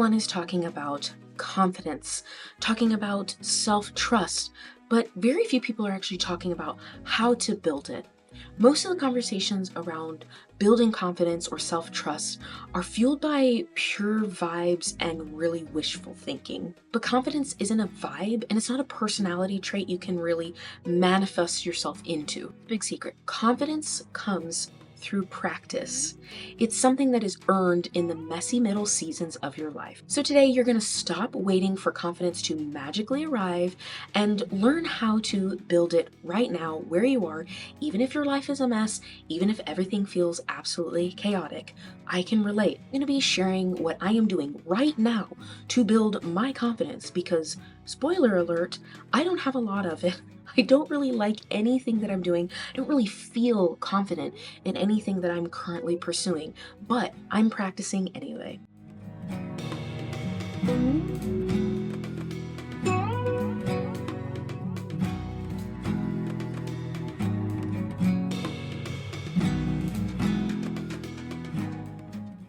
everyone is talking about confidence, talking about self-trust, but very few people are actually talking about how to build it. Most of the conversations around building confidence or self-trust are fueled by pure vibes and really wishful thinking. But confidence isn't a vibe and it's not a personality trait you can really manifest yourself into. Big secret. Confidence comes through practice. It's something that is earned in the messy middle seasons of your life. So today you're going to stop waiting for confidence to magically arrive and learn how to build it right now where you are, even if your life is a mess, even if everything feels absolutely chaotic. I can relate. I'm going to be sharing what I am doing right now to build my confidence because, spoiler alert, I don't have a lot of it. I don't really like anything that I'm doing. I don't really feel confident in anything that I'm currently pursuing, but I'm practicing anyway.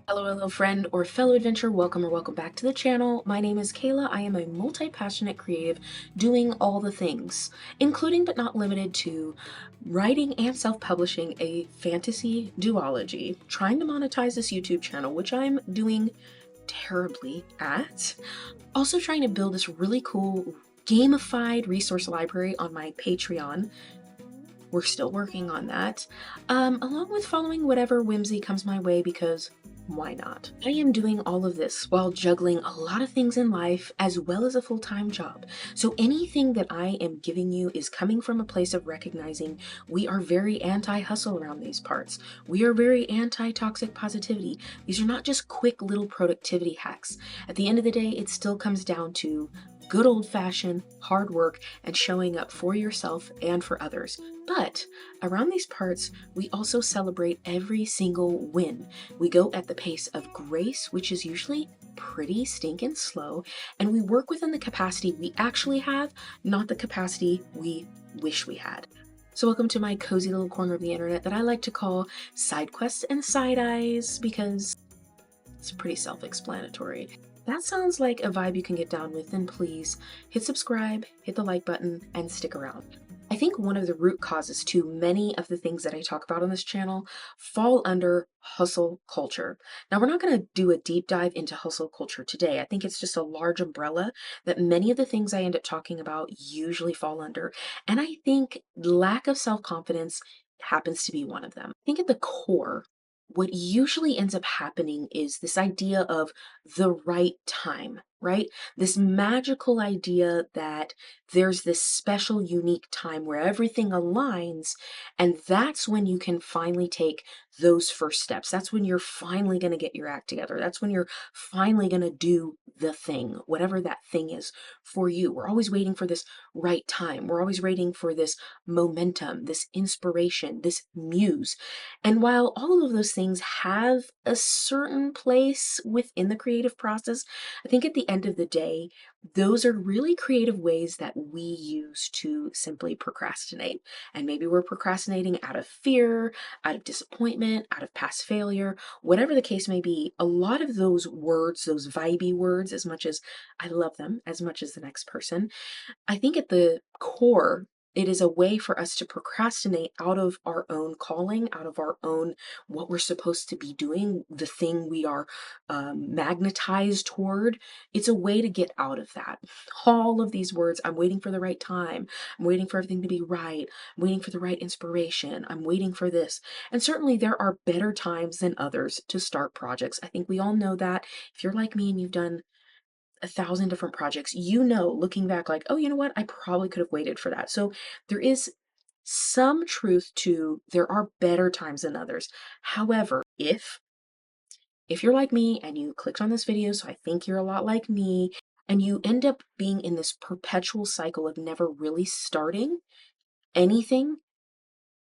Hello, friend or fellow adventurer. Welcome or welcome back to the channel. My name is Kayla. I am a multi-passionate creative doing all the things, including but not limited to writing and self-publishing a fantasy duology, trying to monetize this YouTube channel, which I'm doing terribly at. Also trying to build this really cool gamified resource library on my Patreon. We're still working on that, along with following whatever whimsy comes my way because why not? I am doing all of this while juggling a lot of things in life as well as a full-time job. So anything that I am giving you is coming from a place of recognizing we are very anti-hustle around these parts. We are very anti-toxic positivity. These are not just quick little productivity hacks. At the end of the day, it still comes down to good old-fashioned hard work and showing up for yourself and for others. But around these parts, we also celebrate every single win. We go at the pace of grace, which is usually pretty stinking slow, and we work within the capacity we actually have, not the capacity we wish we had. So welcome to my cozy little corner of the internet that I like to call side quests and side eyes because it's pretty self-explanatory. That sounds like a vibe you can get down with, then please hit subscribe, hit the like button, and stick around. I think one of the root causes to many of the things that I talk about on this channel fall under hustle culture. Now, we're not going to do a deep dive into hustle culture today. I think it's just a large umbrella that many of the things I end up talking about usually fall under. And I think lack of self-confidence happens to be one of them. I think at the core, what usually ends up happening is this idea of the right time, right? This magical idea that there's this special, unique time where everything aligns, and that's when you can finally take those first steps. That's when you're finally going to get your act together. That's when you're finally going to do the thing, whatever that thing is for you. We're always waiting for this right time. We're always waiting for this momentum, this inspiration, this muse. And while all of those things have a certain place within the creative process, I think at the end of the day, those are really creative ways that we use to simply procrastinate. And maybe we're procrastinating out of fear, out of disappointment, out of past failure, whatever the case may be. A lot of those words, those vibey words, as much as I love them, as much as the next person, I think at the core, it is a way for us to procrastinate out of our own calling, out of our own what we're supposed to be doing, the thing we are magnetized toward. It's a way to get out of that. All of these words, I'm waiting for the right time. I'm waiting for everything to be right. I'm waiting for the right inspiration. I'm waiting for this. And certainly there are better times than others to start projects. I think we all know that. If you're like me and you've done 1,000 different projects, you know, looking back like, oh, you know what? I probably could have waited for that. So there is some truth to there are better times than others. However, if you're like me and you clicked on this video, so I think you're a lot like me, and you end up being in this perpetual cycle of never really starting anything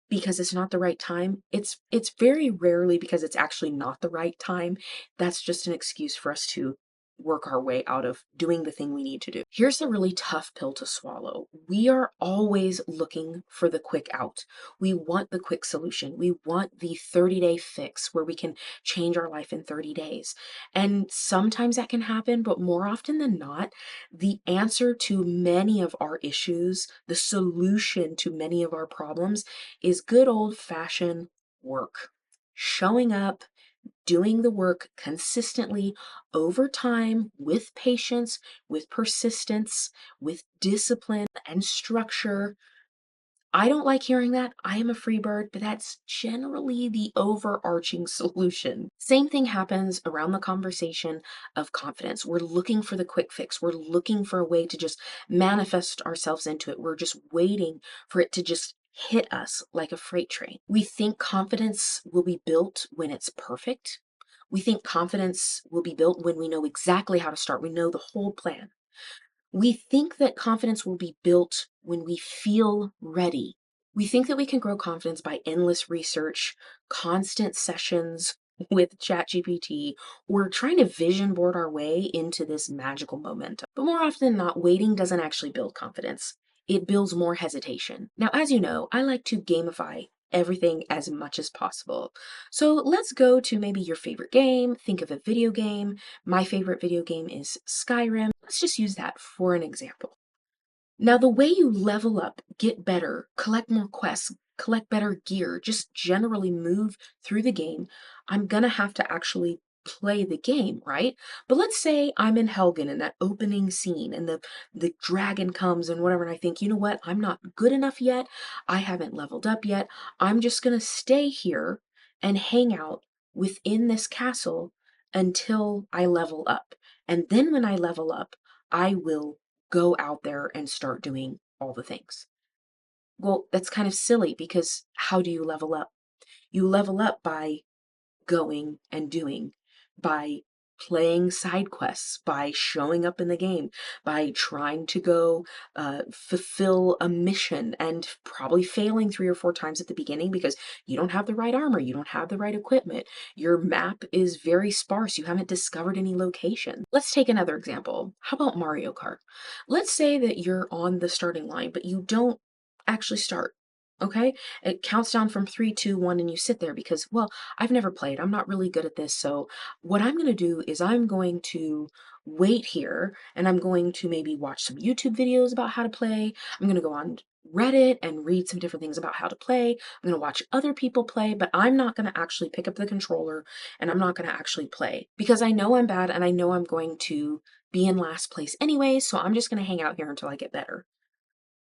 because it's not the right time, it's very rarely because it's actually not the right time. That's just an excuse for us to work our way out of doing the thing we need to do. Here's the really tough pill to swallow. We are always looking for the quick out. We want the quick solution. We want the 30-day fix where we can change our life in 30 days. And sometimes that can happen, but more often than not, the answer to many of our issues, the solution to many of our problems is good old-fashioned work. Showing up, doing the work consistently over time with patience, with persistence, with discipline and structure. I don't like hearing that. I am a free bird, but that's generally the overarching solution. Same thing happens around the conversation of confidence. We're looking for the quick fix. We're looking for a way to just manifest ourselves into it. We're just waiting for it to just hit us like a freight train. We think confidence will be built when it's perfect. We think confidence will be built when we know exactly how to start. We know the whole plan. We think that confidence will be built when we feel ready. We think that we can grow confidence by endless research, constant sessions with ChatGPT, or trying to vision board our way into this magical momentum. But more often than not, waiting doesn't actually build confidence. It builds more hesitation. Now, as you know, I like to gamify everything as much as possible. So let's go to maybe your favorite game. Think of a video game. My favorite video game is Skyrim. Let's just use that for an example. Now, the way you level up, get better, collect more quests, collect better gear, just generally move through the game, I'm gonna have to actually play the game, right? But let's say I'm in Helgen in that opening scene and the dragon comes and whatever, and I think, you know what, I'm not good enough yet. I haven't leveled up yet. I'm just gonna stay here and hang out within this castle until I level up. And then when I level up, I will go out there and start doing all the things. Well, that's kind of silly because how do you level up? You level up by going and doing, by playing side quests, by showing up in the game, by trying to go fulfill a mission and probably failing 3 or 4 times at the beginning because you don't have the right armor, you don't have the right equipment, your map is very sparse, you haven't discovered any location. Let's take another example. How about Mario Kart? Let's say that you're on the starting line, but you don't actually start. Okay? It counts down from 3, 2, 1, and you sit there because, well, I've never played. I'm not really good at this. So what I'm going to do is I'm going to wait here and I'm going to maybe watch some YouTube videos about how to play. I'm going to go on Reddit and read some different things about how to play. I'm going to watch other people play, but I'm not going to actually pick up the controller and I'm not going to actually play because I know I'm bad and I know I'm going to be in last place anyway. So I'm just going to hang out here until I get better.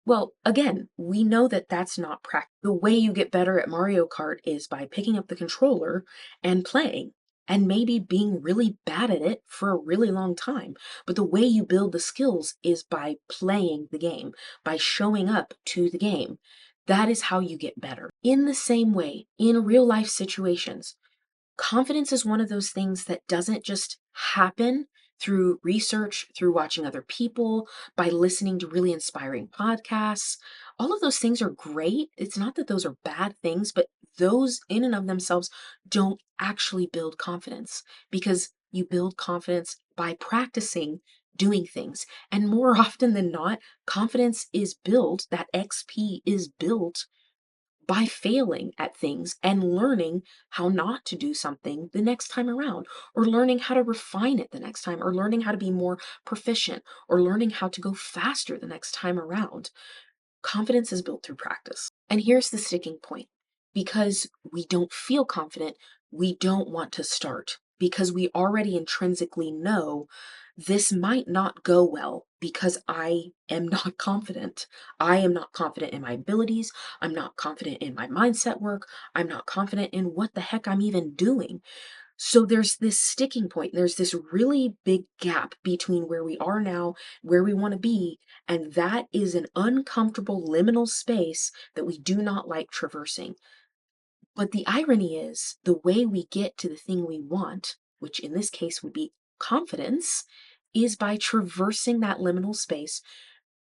Well, again, we know that that's not practical. The way you get better at Mario Kart is by picking up the controller and playing, and maybe being really bad at it for a really long time. But the way you build the skills is by playing the game, by showing up to the game. That is how you get better. In the same way, in real life situations, confidence is one of those things that doesn't just happen through research, through watching other people, by listening to really inspiring podcasts. All of those things are great. It's not that those are bad things, but those in and of themselves don't actually build confidence because you build confidence by practicing doing things. And more often than not, confidence is built, that XP is built by failing at things and learning how not to do something the next time around, or learning how to refine it the next time, or learning how to be more proficient, or learning how to go faster the next time around. Confidence is built through practice. And here's the sticking point. Because we don't feel confident, we don't want to start because we already intrinsically know this might not go well because I am not confident. I am not confident in my abilities. I'm not confident in my mindset work. I'm not confident in what the heck I'm even doing. So there's this sticking point. There's this really big gap between where we are now, where we want to be, and that is an uncomfortable liminal space that we do not like traversing. But the irony is, the way we get to the thing we want, which in this case would be confidence, is by traversing that liminal space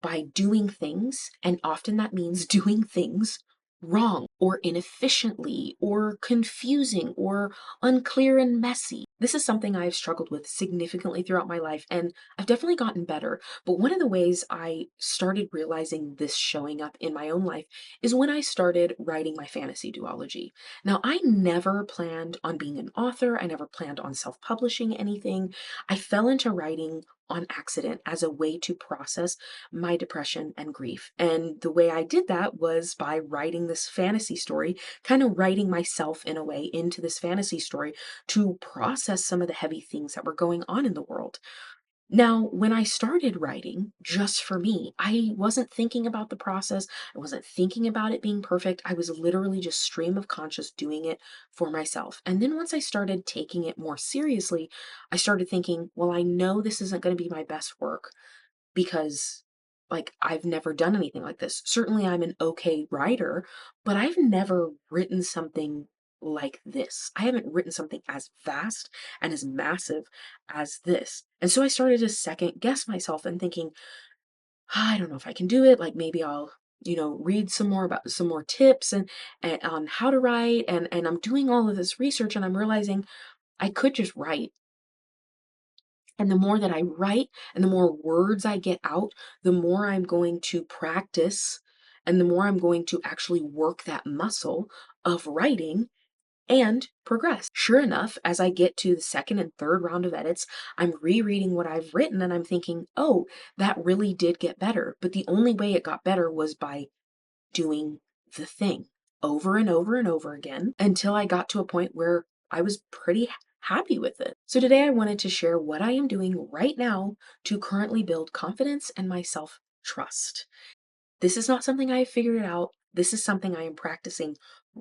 by doing things, and often that means doing things wrong or inefficiently or confusing or unclear and messy. This is something I've struggled with significantly throughout my life, and I've definitely gotten better. But one of the ways I started realizing this showing up in my own life is when I started writing my fantasy duology. Now, I never planned on being an author, I never planned on self publishing anything. I fell into writing on accident as a way to process my depression and grief. And the way I did that was by writing this fantasy story, kind of writing myself in a way into this fantasy story to process some of the heavy things that were going on in the world. Now, when I started writing just for me, I wasn't thinking about the process. I wasn't thinking about it being perfect. I was literally just stream of conscious doing it for myself. And then once I started taking it more seriously, I started thinking, well, I know this isn't going to be my best work because like I've never done anything like this. Certainly I'm an okay writer, but I've never written something like this. I haven't written something as vast and as massive as this. And so I started to second guess myself and thinking, I don't know if I can do it. Like maybe I'll, read some more about some more tips and on how to write and I'm doing all of this research and I'm realizing I could just write, and the more that I write and the more words I get out, the more I'm going to practice and the more I'm going to actually work that muscle of writing and progress. Sure enough, as I get to the second and third round of edits, I'm rereading what I've written and I'm thinking, oh, that really did get better. But the only way it got better was by doing the thing over and over and over again until I got to a point where I was pretty happy with it. So today I wanted to share what I am doing right now to currently build confidence and my self trust. This is not something I have figured out. This is something I am practicing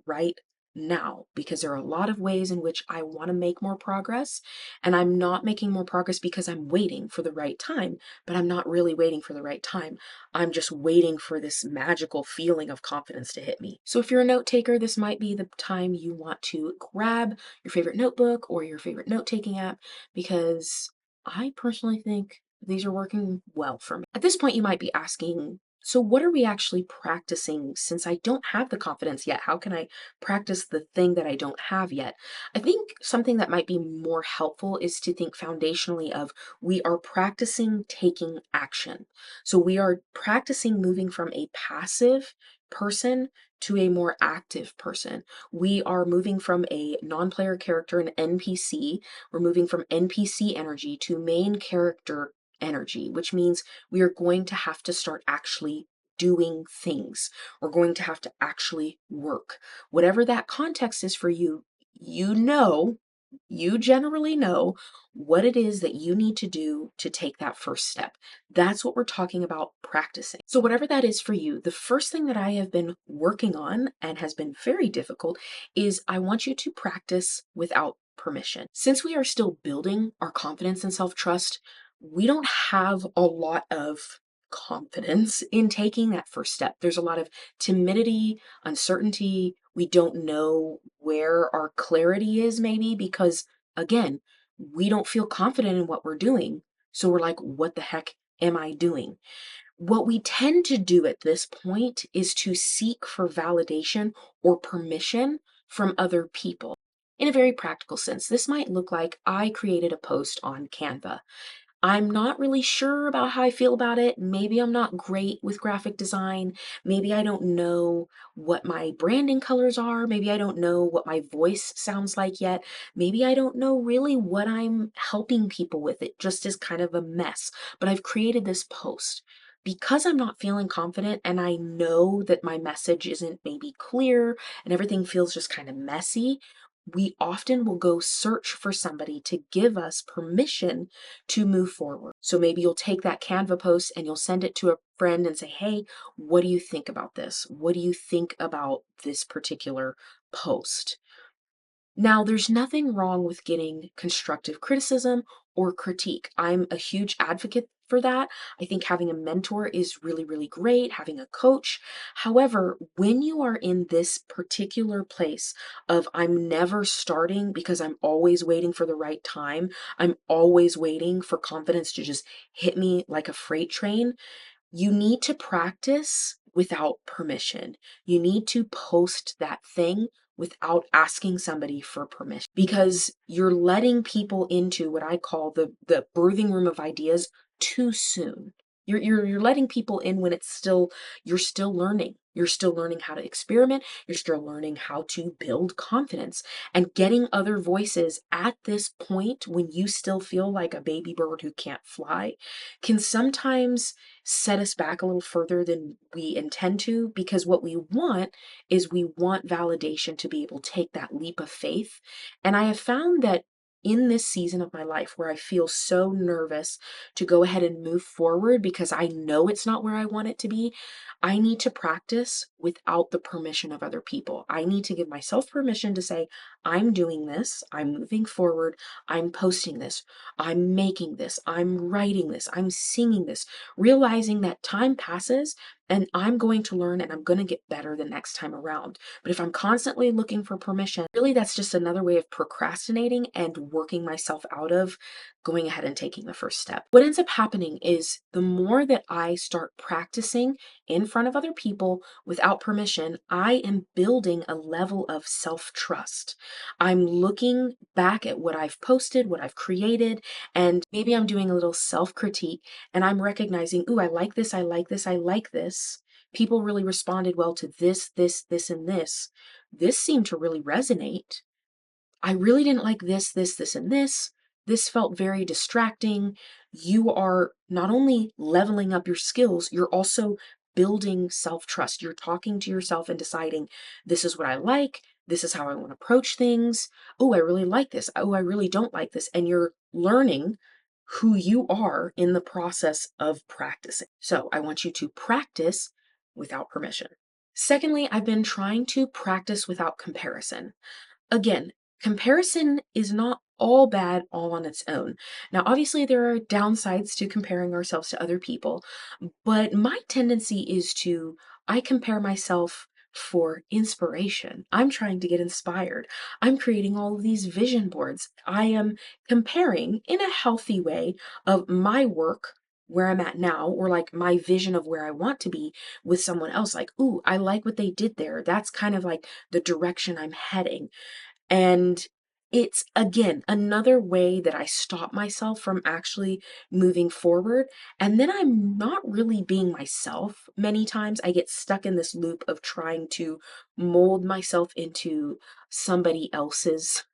right now because there are a lot of ways in which I want to make more progress. And I'm not making more progress because I'm waiting for the right time, but I'm not really waiting for the right time. I'm just waiting for this magical feeling of confidence to hit me. So if you're a note taker, this might be the time you want to grab your favorite notebook or your favorite note taking app because I personally think these are working well for me. At this point, you might be asking, so what are we actually practicing since I don't have the confidence yet? How can I practice the thing that I don't have yet? I think something that might be more helpful is to think foundationally of we are practicing taking action. So we are practicing moving from a passive person to a more active person. We are moving from a non-player character, an NPC. We're moving from NPC energy to main character energy, which means we are going to have to start actually doing things. We're going to have to actually work. Whatever that context is for you, you know, you generally know what it is that you need to do to take that first step. That's what we're talking about practicing. So, whatever that is for you, the first thing that I have been working on and has been very difficult is I want you to practice without permission. Since we are still building our confidence and self trust, we don't have a lot of confidence in taking that first step. There's a lot of timidity, uncertainty. We don't know where our clarity is, maybe because, again, we don't feel confident in what we're doing. So we're like, what the heck am I doing? What we tend to do at this point is to seek for validation or permission from other people. In a very practical sense, this might look like I created a post on Canva. I'm not really sure about how I feel about it. Maybe I'm not great with graphic design. Maybe I don't know what my branding colors are. Maybe I don't know what my voice sounds like yet. Maybe I don't know really what I'm helping people with. It just is kind of a mess. But I've created this post. Because I'm not feeling confident and I know that my message isn't maybe clear and everything feels just kind of messy, we often will go search for somebody to give us permission to move forward. So maybe you'll take that Canva post and you'll send it to a friend and say, hey, what do you think about this? What do you think about this particular post? Now, there's nothing wrong with getting constructive criticism or critique. I'm a huge advocate for that. I think having a mentor is really, really great, having a coach. However, when you are in this particular place of I'm never starting because I'm always waiting for the right time, I'm always waiting for confidence to just hit me like a freight train, you need to practice without permission. You need to post that thing without asking somebody for permission, because you're letting people into what I call the birthing room of ideas too soon. You're letting people in when it's still, you're still learning. You're still learning how to experiment. You're still learning how to build confidence, and getting other voices at this point when you still feel like a baby bird who can't fly can sometimes set us back a little further than we intend to, because what we want is we want validation to be able to take that leap of faith. And I have found that in this season of my life where I feel so nervous to go ahead and move forward because I know it's not where I want it to be, I need to practice without the permission of other people. I need to give myself permission to say, I'm doing this, I'm moving forward, I'm posting this, I'm making this, I'm writing this, I'm singing this, realizing that time passes and I'm going to learn and I'm going to get better the next time around. But if I'm constantly looking for permission, really that's just another way of procrastinating and working myself out of going ahead and taking the first step. What ends up happening is the more that I start practicing in front of other people without permission, I am building a level of self-trust. I'm looking back at what I've posted, what I've created, and maybe I'm doing a little self-critique and I'm recognizing, ooh, I like this, I like this, I like this. People really responded well to this, this, and this. This seemed to really resonate. I really didn't like this, and this. This felt very distracting. You are not only leveling up your skills, you're also building self-trust. You're talking to yourself and deciding, this is what I like. This is how I want to approach things. Oh, I really like this. Oh, I really don't like this. And you're learning who you are in the process of practicing. So I want you to practice without permission. Secondly, I've been trying to practice without comparison. Again, comparison is not all bad all on its own. Now, obviously, there are downsides to comparing ourselves to other people, but my tendency is I compare myself for inspiration. I'm trying to get inspired. I'm creating all of these vision boards. I am comparing in a healthy way of my work where I'm at now, or like my vision of where I want to be with someone else. Like, ooh, I like what they did there. That's kind of like the direction I'm heading. And it's again another way that I stop myself from actually moving forward. And then I'm not really being myself. Many times I get stuck in this loop of trying to mold myself into somebody else's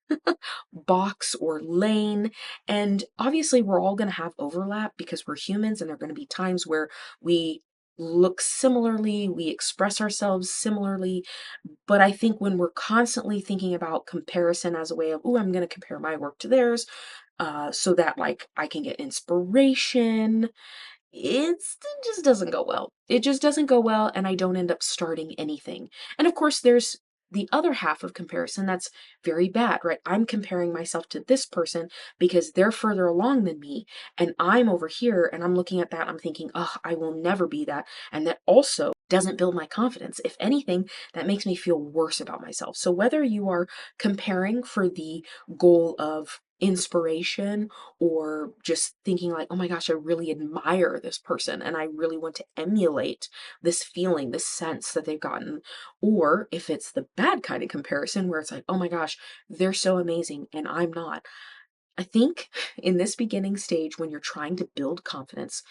box or lane. And obviously, we're all going to have overlap because we're humans, and there are going to be times where we look similarly, we express ourselves similarly, but I think when we're constantly thinking about comparison as a way of, oh, I'm going to compare my work to theirs, so that like I can get inspiration, it just doesn't go well. It just doesn't go well, and I don't end up starting anything. And of course, there's the other half of comparison that's very bad, right? I'm comparing myself to this person because they're further along than me, and I'm over here, and I'm looking at that, I'm thinking, oh, I will never be that. And that also doesn't build my confidence. If anything, that makes me feel worse about myself. So whether you are comparing for the goal of inspiration, or just thinking like, oh my gosh, I really admire this person and I really want to emulate this feeling, this sense that they've gotten. Or if it's the bad kind of comparison where it's like, oh my gosh, they're so amazing and I'm not. I think in this beginning stage, when you're trying to build confidence,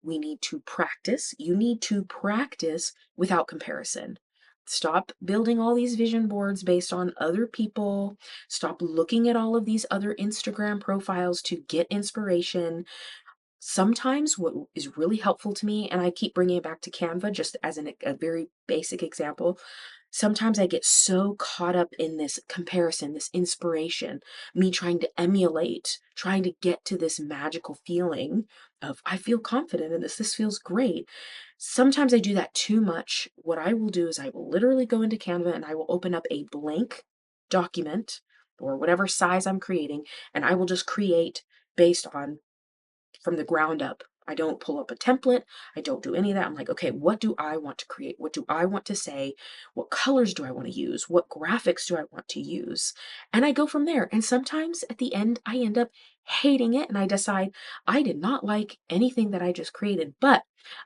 we need to practice. You need to practice without comparison. Stop building all these vision boards based on other people. Stop looking at all of these other Instagram profiles to get inspiration. Sometimes what is really helpful to me, and I keep bringing it back to Canva just as a very basic example, sometimes I get so caught up in this comparison, this inspiration, me trying to emulate, trying to get to this magical feeling of, I feel confident in this feels great. Sometimes I do that too much. What I will do is I will literally go into Canva and I will open up a blank document or whatever size I'm creating, and I will just create based on from the ground up. I don't pull up a template. I don't do any of that. I'm like, okay, what do I want to create? What do I want to say? What colors do I want to use? What graphics do I want to use? And I go from there. And sometimes at the end, I end up hating it and I decide I did not like anything that I just created, but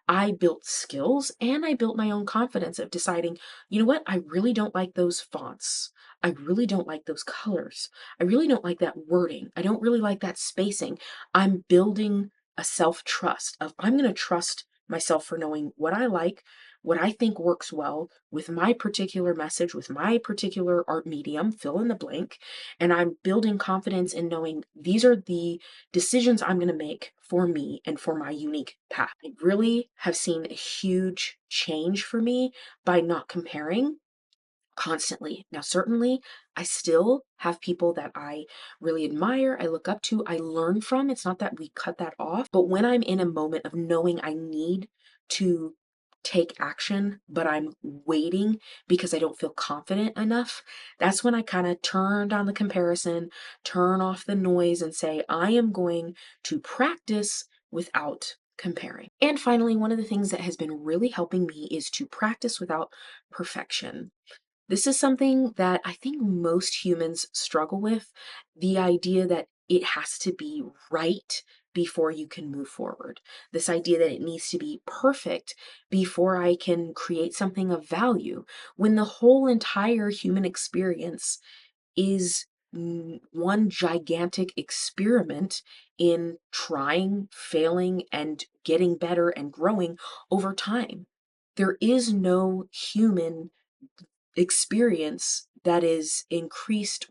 I built skills and I built my own confidence of deciding, you know what? I really don't like those fonts. I really don't like those colors. I really don't like that wording. I don't really like that spacing. I'm building a self-trust of I'm going to trust myself for knowing what I like, what I think works well with my particular message, with my particular art medium, fill in the blank. And I'm building confidence in knowing these are the decisions I'm going to make for me and for my unique path. I really have seen a huge change for me by not comparing constantly. Now, certainly, I still have people that I really admire, I look up to, I learn from. It's not that we cut that off, but when I'm in a moment of knowing I need to take action, but I'm waiting because I don't feel confident enough, that's when I kind of turn down the comparison, turn off the noise, and say, I am going to practice without comparing. And finally, one of the things that has been really helping me is to practice without perfection. This is something that I think most humans struggle with, the idea that it has to be right before you can move forward. This idea that it needs to be perfect before I can create something of value, when the whole entire human experience is one gigantic experiment in trying, failing, and getting better and growing over time. There is no human experience that is increased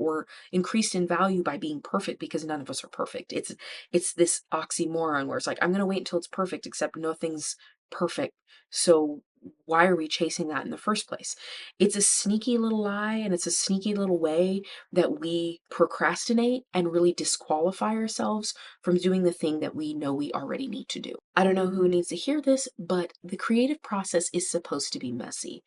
in value by being perfect, because none of us are perfect. It's this oxymoron where it's like I'm going to wait until it's perfect, except nothing's perfect. So why are we chasing that in the first place? It's a sneaky little lie, and it's a sneaky little way that we procrastinate and really disqualify ourselves from doing the thing that we know we already need to do. I don't know who needs to hear this, but the creative process is supposed to be messy.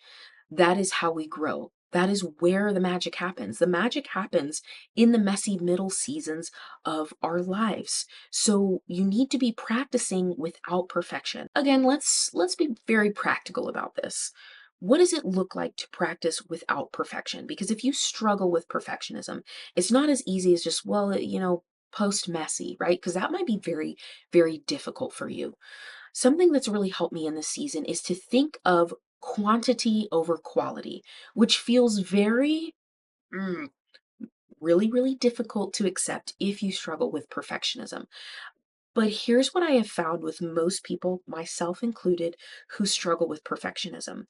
That is how we grow. That is where the magic happens. The magic happens in the messy middle seasons of our lives. So you need to be practicing without perfection. Again, let's be very practical about this. What does it look like to practice without perfection? Because if you struggle with perfectionism, it's not as easy as just, well, post messy, right? Because that might be very, very difficult for you. Something that's really helped me in this season is to think of quantity over quality, which feels very, mm, really, really difficult to accept if you struggle with perfectionism. But here's what I have found with most people, myself included, who struggle with perfectionism.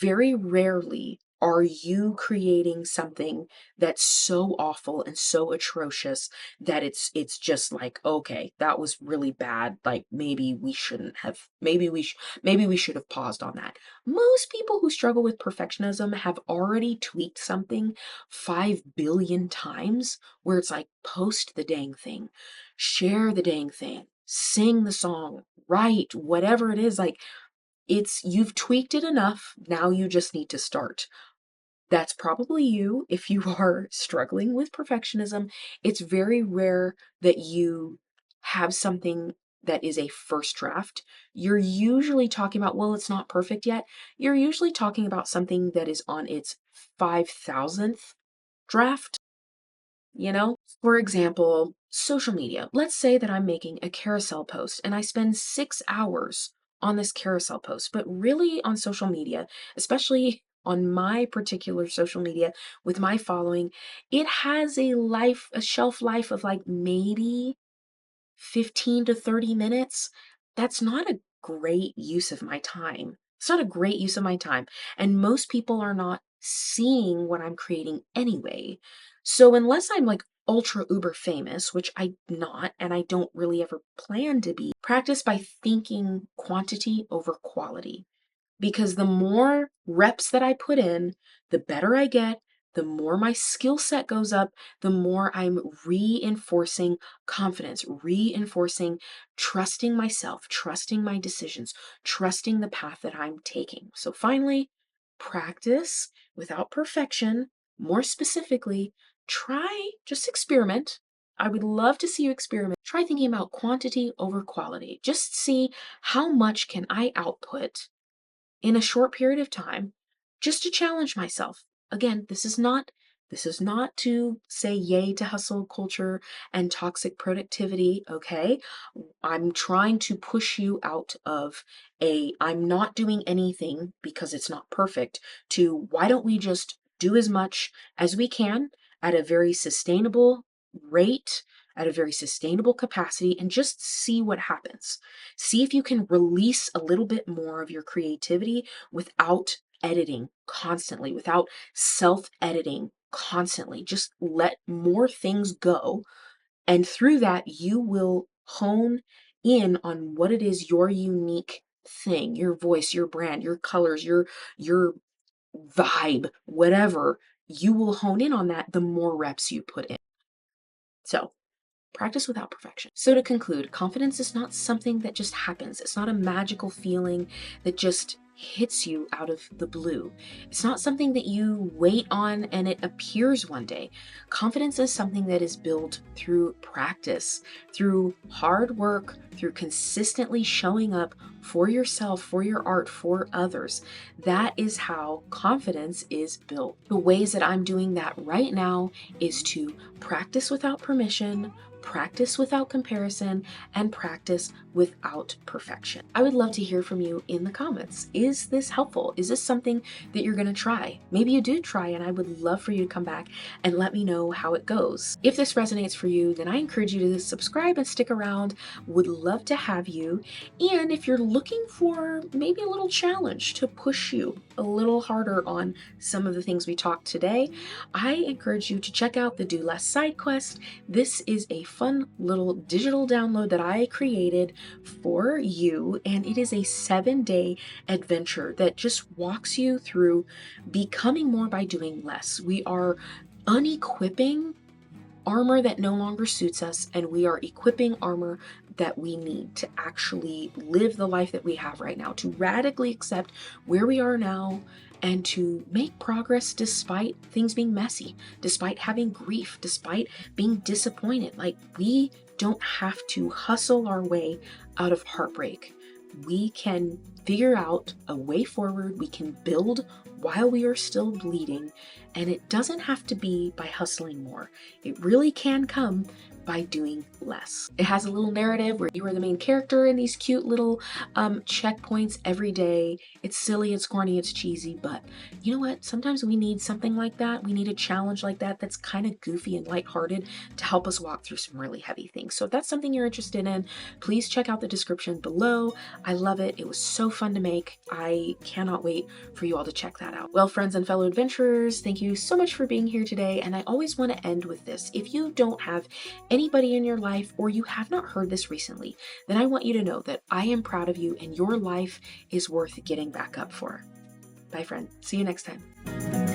Very rarely are you creating something that's so awful and so atrocious that it's just like, okay, that was really bad. Like maybe we shouldn't have, maybe we should have paused on that. Most people who struggle with perfectionism have already tweaked something 5 billion times, where it's like, post the dang thing, share the dang thing, sing the song, write, whatever it is. Like, you've tweaked it enough. Now you just need to start. That's probably you if you are struggling with perfectionism. It's very rare that you have something that is a first draft. You're usually talking about, well, it's not perfect yet. You're usually talking about something that is on its 5,000th draft. For example, social media. Let's say that I'm making a carousel post and I spend 6 hours on this carousel post, but really on social media, especially on my particular social media with my following, it has a shelf life of like maybe 15 to 30 minutes. That's not a great use of my time. It's not a great use of my time. And most people are not seeing what I'm creating anyway. So unless I'm like ultra uber famous, which I'm not, and I don't really ever plan to be, practice by thinking quantity over quality, because the more reps that I put in, the better I get, the more my skill set goes up, the more I'm reinforcing confidence, reinforcing trusting myself, trusting my decisions, trusting the path that I'm taking. So finally, practice without perfection. More specifically, just experiment. I would love to see you experiment. Try thinking about quantity over quality. Just see how much can I output in a short period of time, just to challenge myself. Again, this is not to say yay to hustle culture and toxic productivity, okay? I'm trying to push you out of I'm not doing anything because it's not perfect, to why don't we just do as much as we can at a very sustainable rate, at a very sustainable capacity, and just see what happens. See if you can release a little bit more of your creativity without editing constantly, without self editing constantly. Just let more things go. And through that, you will hone in on what it is your unique thing, your voice, your brand, your colors, your vibe, whatever. You will hone in on that the more reps you put in. So, practice without perfection. So to conclude, confidence is not something that just happens. It's not a magical feeling that just hits you out of the blue. It's not something that you wait on and it appears one day. Confidence is something that is built through practice, through hard work, through consistently showing up for yourself, for your art, for others. That is how confidence is built. The ways that I'm doing that right now is to practice without permission, practice without comparison, and practice without perfection. I would love to hear from you in the comments. Is this helpful? Is this something that you're going to try? Maybe you do try, and I would love for you to come back and let me know how it goes. If this resonates for you, then I encourage you to subscribe and stick around. Would love to have you. And if you're looking for maybe a little challenge to push you a little harder on some of the things we talked today, I encourage you to check out the Do Less side quest. This is a fun little digital download that I created for you, and it is a 7-day adventure that just walks you through becoming more by doing less. We are unequipping armor that no longer suits us, and we are equipping armor that we need to actually live the life that we have right now, to radically accept where we are now and to make progress despite things being messy, despite having grief, despite being disappointed. Like, we don't have to hustle our way out of heartbreak. We can figure out a way forward. We can build while we are still bleeding, and it doesn't have to be by hustling more. It really can come by doing less. It has a little narrative where you are the main character in these cute little checkpoints every day. It's silly, it's corny, it's cheesy, but you know what? Sometimes we need something like that. We need a challenge like that that's kind of goofy and lighthearted to help us walk through some really heavy things. So if that's something you're interested in, please check out the description below. I love it. It was so fun to make. I cannot wait for you all to check that out. Well, friends and fellow adventurers, thank you so much for being here today. And I always want to end with this. If you don't have anybody in your life, or you have not heard this recently, then I want you to know that I am proud of you and your life is worth getting back up for. Bye, friend. See you next time.